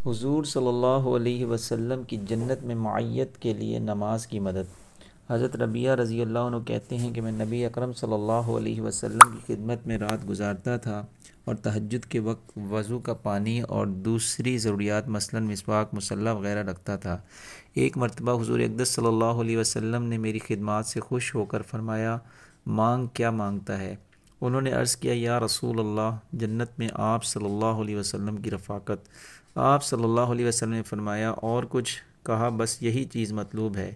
حضور صلی اللہ علیہ وسلم کی جنت میں معیت کے لیے نماز کی مدد۔ حضرت ربیعہ رضی اللہ عنہ کہتے ہیں کہ میں نبی اکرم صلی اللہ علیہ وسلم کی خدمت میں رات گزارتا تھا اور تہجد کے وقت وضو کا پانی اور دوسری ضروریات مثلاً مسواک، مصلی وغیرہ رکھتا تھا۔ ایک مرتبہ حضور اقدس صلی اللہ علیہ وسلم نے میری خدمات سے خوش ہو کر فرمایا، مانگ کیا مانگتا ہے؟ انہوں نے عرض کیا، یا رسول اللہ، جنت میں آپ صلی اللہ علیہ وسلم کی رفاقت۔ آپ صلی اللہ علیہ وسلم نے فرمایا، اور کچھ؟ کہا، بس یہی چیز مطلوب ہے۔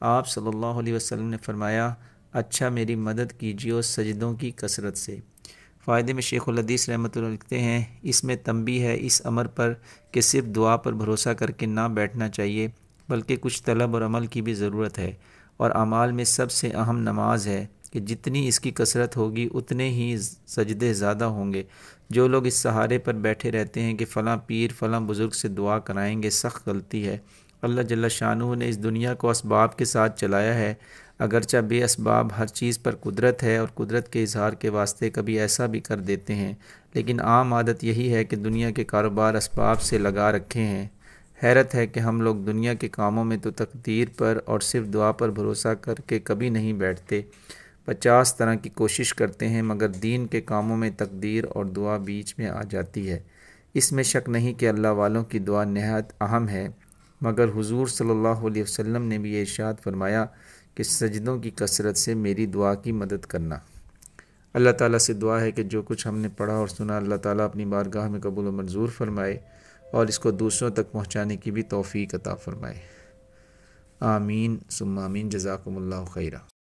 آپ صلی اللہ علیہ وسلم نے فرمایا، اچھا میری مدد کیجیے اور سجدوں کی کثرت سے۔ فائدے میں شیخ الحدیث رحمۃ اللہ لکھتے ہیں، اس میں تنبیہ ہے اس امر پر کہ صرف دعا پر بھروسہ کر کے نہ بیٹھنا چاہیے، بلکہ کچھ طلب اور عمل کی بھی ضرورت ہے، اور اعمال میں سب سے اہم نماز ہے کہ جتنی اس کی کثرت ہوگی اتنے ہی سجدے زیادہ ہوں گے۔ جو لوگ اس سہارے پر بیٹھے رہتے ہیں کہ فلاں پیر فلاں بزرگ سے دعا کرائیں گے، سخت غلطی ہے۔ اللہ جل شانہ نے اس دنیا کو اسباب کے ساتھ چلایا ہے، اگرچہ بے اسباب ہر چیز پر قدرت ہے، اور قدرت کے اظہار کے واسطے کبھی ایسا بھی کر دیتے ہیں، لیکن عام عادت یہی ہے کہ دنیا کے کاروبار اسباب سے لگا رکھے ہیں۔ حیرت ہے کہ ہم لوگ دنیا کے کاموں میں تو تقدیر پر اور صرف دعا پر بھروسہ کر کے کبھی نہیں بیٹھتے، 50 طرح کی کوشش کرتے ہیں، مگر دین کے کاموں میں تقدیر اور دعا بیچ میں آ جاتی ہے۔ اس میں شک نہیں کہ اللہ والوں کی دعا نہایت اہم ہے، مگر حضور صلی اللہ علیہ وسلم نے بھی یہ ارشاد فرمایا کہ سجدوں کی کثرت سے میری دعا کی مدد کرنا۔ اللہ تعالیٰ سے دعا ہے کہ جو کچھ ہم نے پڑھا اور سنا، اللہ تعالیٰ اپنی بارگاہ میں قبول و منظور فرمائے اور اس کو دوسروں تک پہنچانے کی بھی توفیق عطا فرمائے۔ آمین ثم آمین۔ جزاکم اللہ خیرہ۔